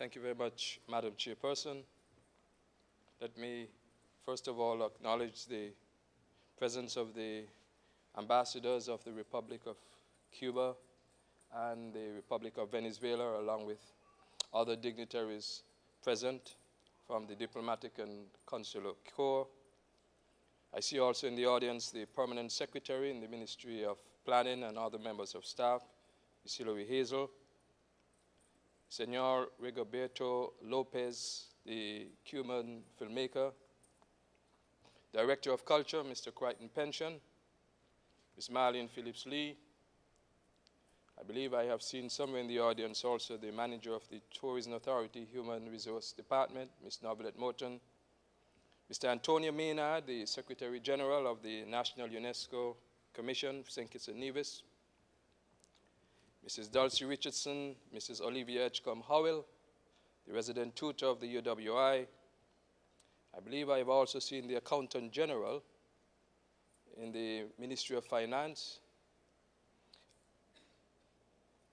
Thank you very much, Madam Chairperson. Let me first of all acknowledge the presence of the ambassadors of the Republic of Cuba and the Republic of Venezuela, along with other dignitaries present from the diplomatic and consular corps. I see also in the audience the Permanent Secretary in the Ministry of Planning and other members of staff, Ms. Hilary Hazel, Senor Rigoberto Lopez, the Cuban filmmaker, Director of Culture, Mr. Crichton Pension, Ms. Marlene Phillips-Lee. I believe I have seen somewhere in the audience also the Manager of the Tourism Authority Human Resource Department, Ms. Novelette Morton, Mr. Antonio Maynard, the Secretary General of the National UNESCO Commission, St. Kitts and Nevis, Mrs. Dulcie Richardson, Mrs. Olivia Edgecombe Howell, the resident tutor of the UWI. I believe I have also seen the Accountant General in the Ministry of Finance.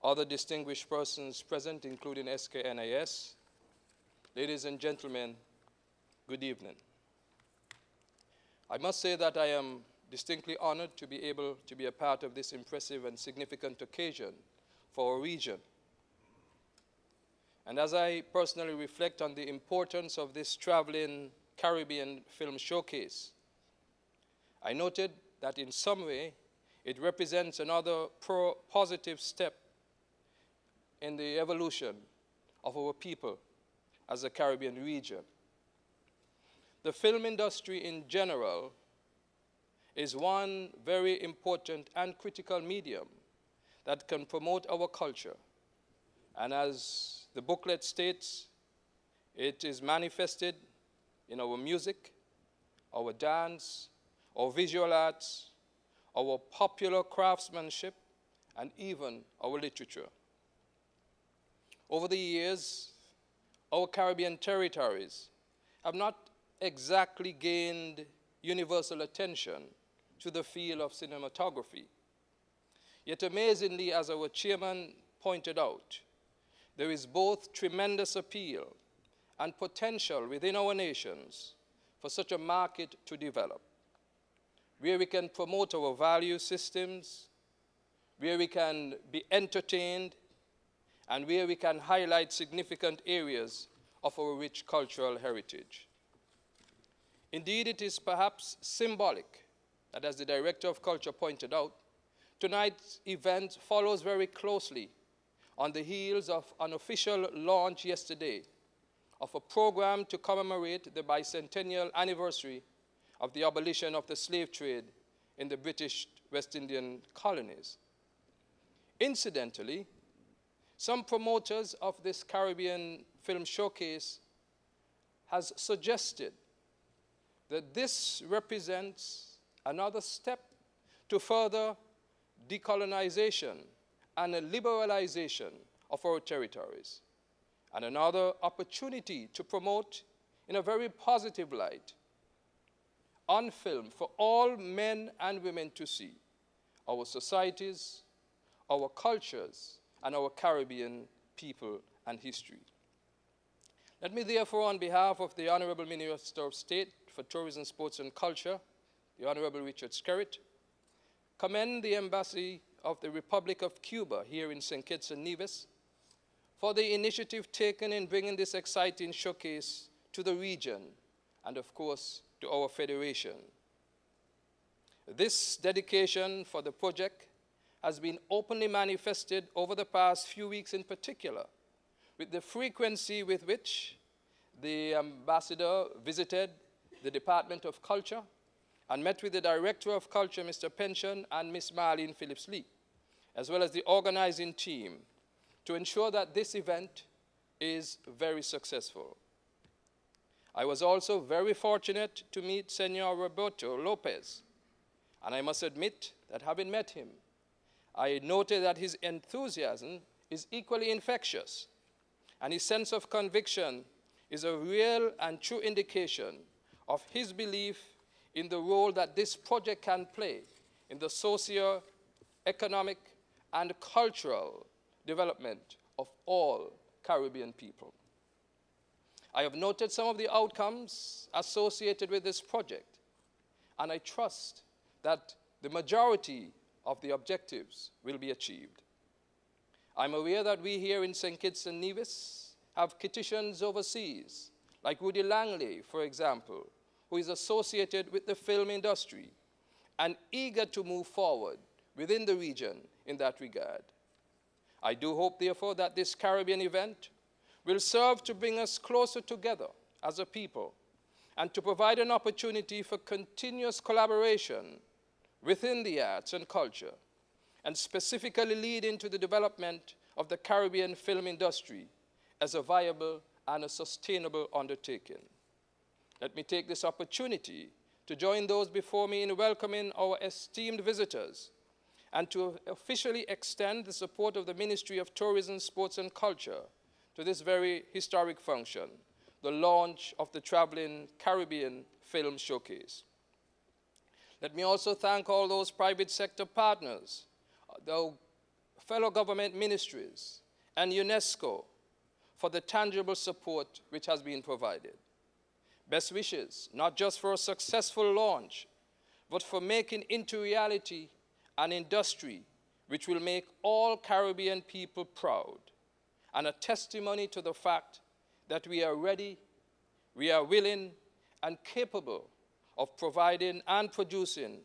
Other distinguished persons present, including SKNIS. Ladies and gentlemen, good evening. I must say that I am distinctly honored to be able to be a part of this impressive and significant occasion for our region. And as I personally reflect on the importance of this traveling Caribbean film showcase, I noted that in some way it represents another positive step in the evolution of our people as a Caribbean region. The film industry in general is one very important and critical medium that can promote our culture. And as the booklet states, it is manifested in our music, our dance, our visual arts, our popular craftsmanship, and even our literature. Over the years, our Caribbean territories have not exactly gained universal attention to the field of cinematography. Yet amazingly, as our chairman pointed out, there is both tremendous appeal and potential within our nations for such a market to develop, where we can promote our value systems, where we can be entertained, and where we can highlight significant areas of our rich cultural heritage. Indeed, it is perhaps symbolic that, as the Director of Culture pointed out, tonight's event follows very closely on the heels of an official launch yesterday of a program to commemorate the bicentennial anniversary of the abolition of the slave trade in the British West Indian colonies. Incidentally, some promoters of this Caribbean film showcase has suggested that this represents another step to further decolonization and a liberalization of our territories, and another opportunity to promote, in a very positive light, on film for all men and women to see, our societies, our cultures, and our Caribbean people and history. Let me therefore, on behalf of the Honorable Minister of State for Tourism, Sports and Culture, the Honorable Richard Skerritt, commend the Embassy of the Republic of Cuba here in St. Kitts and Nevis for the initiative taken in bringing this exciting showcase to the region and, of course, to our Federation. This dedication for the project has been openly manifested over the past few weeks in particular, with the frequency with which the ambassador visited the Department of Culture and met with the Director of Culture, Mr. Pension, and Ms. Marlene Phillips-Lee, as well as the organizing team, to ensure that this event is very successful. I was also very fortunate to meet Senor Roberto Lopez, and I must admit that having met him, I noted that his enthusiasm is equally infectious, and his sense of conviction is a real and true indication of his belief in the role that this project can play in the socio-economic and cultural development of all Caribbean people. I have noted some of the outcomes associated with this project, and I trust that the majority of the objectives will be achieved. I'm aware that we here in St. Kitts and Nevis have petitions overseas, like Woody Langley, for example, who is associated with the film industry and eager to move forward within the region in that regard. I do hope, therefore, that this Caribbean event will serve to bring us closer together as a people and to provide an opportunity for continuous collaboration within the arts and culture, and specifically lead into the development of the Caribbean film industry as a viable and a sustainable undertaking. Let me take this opportunity to join those before me in welcoming our esteemed visitors and to officially extend the support of the Ministry of Tourism, Sports and Culture to this very historic function, the launch of the Traveling Caribbean Film Showcase. Let me also thank all those private sector partners, the fellow government ministries, and UNESCO for the tangible support which has been provided. Best wishes, not just for a successful launch, but for making into reality an industry which will make all Caribbean people proud, and a testimony to the fact that we are ready, we are willing, and capable of providing and producing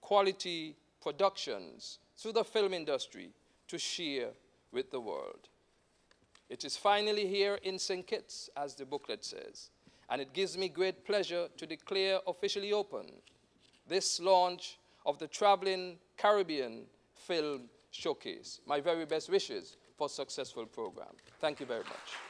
quality productions through the film industry to share with the world. It is finally here in St. Kitts, as the booklet says, and it gives me great pleasure to declare officially open this launch of the Traveling Caribbean Film Showcase. My very best wishes for a successful program. Thank you very much.